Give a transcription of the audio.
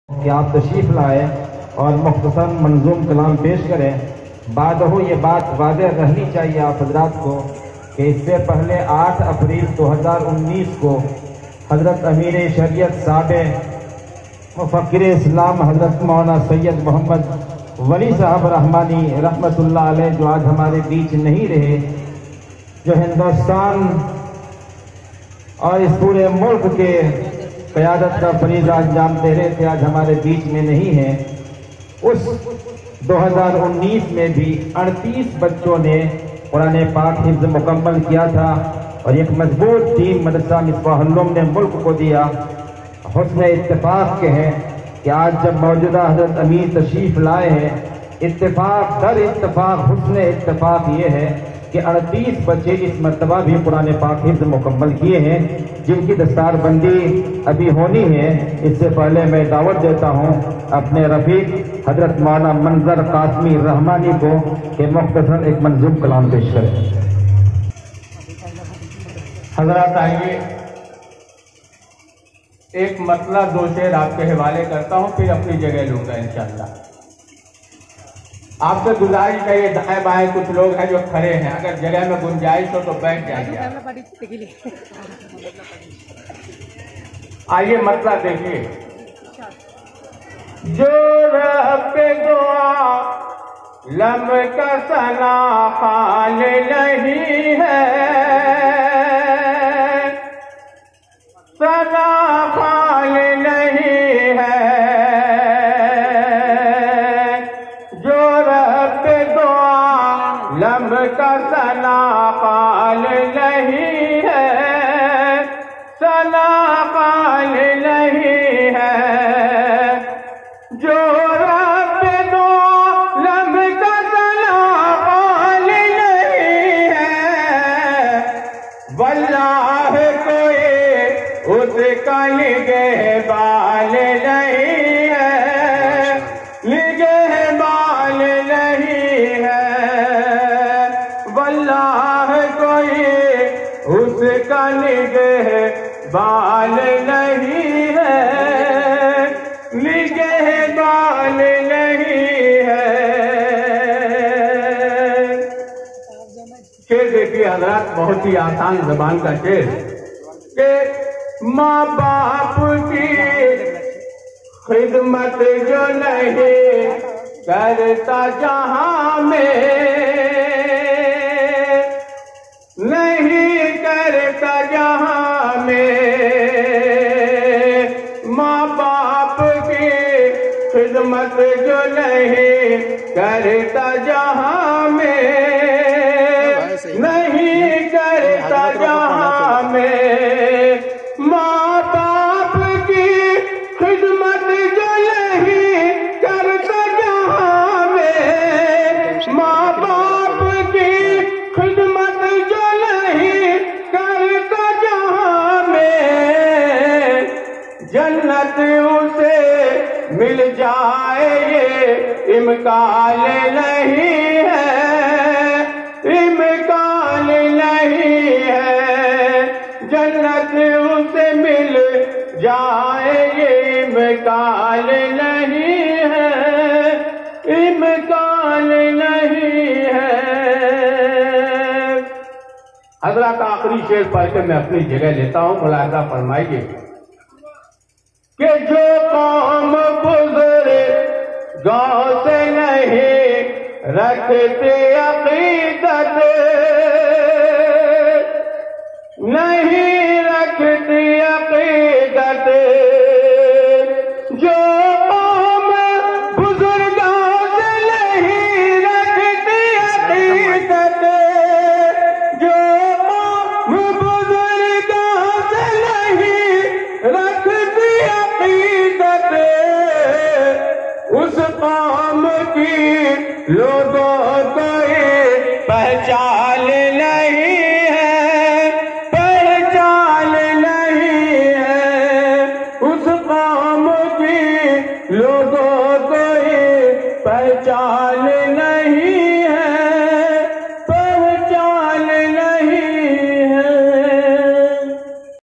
कि आप तशरीफ़ लाए और मुख्तसर मंजूम कलाम पेश करें। बाद हो ये बात वाज़ेह रहनी चाहिए आप हजरात को कि इससे पहले 8 अप्रैल 2019 को हज़रत अमीर शरीयत साहब मुफ़क्किर इस्लाम हज़रत मौलाना सैयद मोहम्मद वली साहब रहमानी रहमतुल्लाह अलैह, जो आज हमारे बीच नहीं रहे, जो हिंदुस्तान और इस पूरे मुल्क के क़यादत का फरीज़ा अंजाम दे रहे थे, आज हमारे बीच में नहीं है। उस 2019 में भी 38 बच्चों ने कुरान पाक हिफ्ज़ मुकम्मल किया था और एक मजबूत टीम मदरसा मिसबाहुल-उलूम ने मुल्क को दिया। हुस्न इत्तेफाक के हैं कि आज जब मौजूदा हज़रत अमीर तशरीफ़ लाए हैं, इत्तेफाक दर इत्तेफाक हुस्न इत्तेफाक ये है कि 38 बच्चे इस मरतबा भी कुरान पाक हिफ्ज़ मुकम्मल किए हैं, जिनकी दस्तारबंदी अभी होनी है। इससे पहले मैं दावत देता हूँ अपने रफ़ीक हज़रत मौलाना मंजर कासमी रहमानी को कि मुख्तसर एक मंजूम कलाम पेश करें। हज़रात आइए, एक मतला दो शेर आपके हवाले करता हूँ, फिर अपनी जगह लूँगा इंशाअल्लाह। आपसे गुजारिश है, ये दाएं बाएं कुछ लोग हैं जो खड़े हैं, अगर जगह में गुंजाइश हो तो बैठ जाइए। आइए मतला देखिए। जो रब पे दुआ लब का सना हाल नहीं है, सना हाल नहीं है, जो रब पे दुआ लब का सना हाल नहीं है, सना हाल नहीं है, जो रब पे दुआ लब का सना हाल नहीं है, वल्लाह कोई उसका लिगे बाल नहीं है, लिगे बाल नहीं है, वल्लाह कोई उसका लिगे बाल नहीं है, लिगे बाल नहीं है। शेर देखिए हजरात, बहुत ही आसान जबान का शेर कि माँ बाप की खिदमत जो नहीं करता जहां में, नहीं करता जहां में, माँ बाप की खिदमत जो नहीं करता जहां में, नहीं करता जहां में, माँ बाप की खिदमत जो नहीं करता जहां में, माँ बाप की खिदमत जो नहीं करता जहां में, जन्नत उसे मिल जाए ये इम्कान नहीं है, इम्कान नहीं है, जन्नत उसे मिल जाए ये इम्कान नहीं है, इम्कान नहीं है। हजरत आखिरी शेर पढ़ के मैं अपनी जगह लेता हूँ, मुलाहिजा फरमाइए कि जो कौम बुजुर्ग गाँव से नहीं रखते अकीदत, नहीं रखती अकीदत, जो कौम बुजुर्गों से नहीं रखती अकीदत, जो कौम बुजुर्गों से नहीं रखती अकीदत, उस कौम की लोगों को